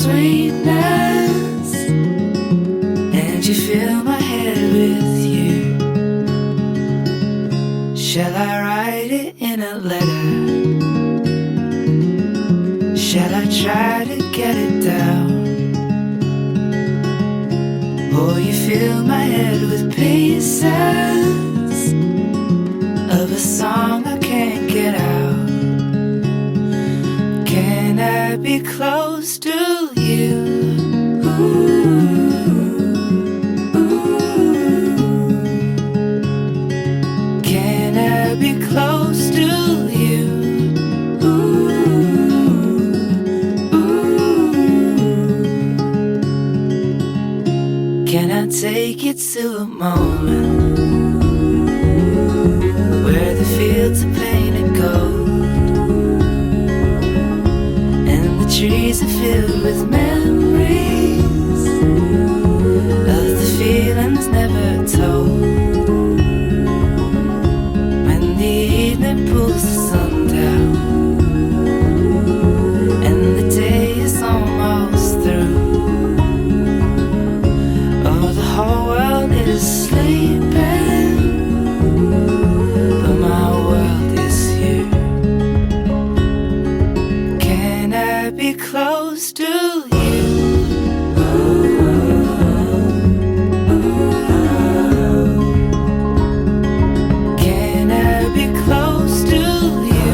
sweetness, and you fill my head with you. Shall I write it in a letter? Shall I try to get it down? Or you fill my head with pieces of a song I can't get out? Can I be close to you? Can I be close to you? Can I take you to a moment where the fields are painted gold and the trees are filled with memories of the feelings never told? When the evening pulls the sun down and the day is almost through, the whole world is sleeping, but my world is here. Can I be close to you? Can I be close to you?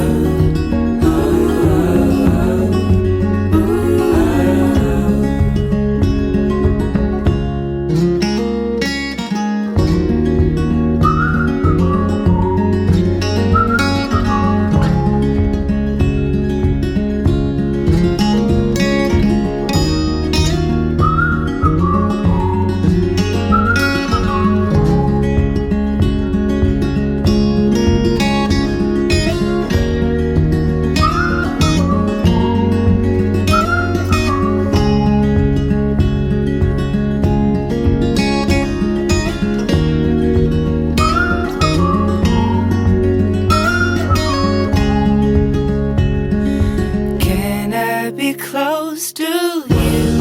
Can I be close to you?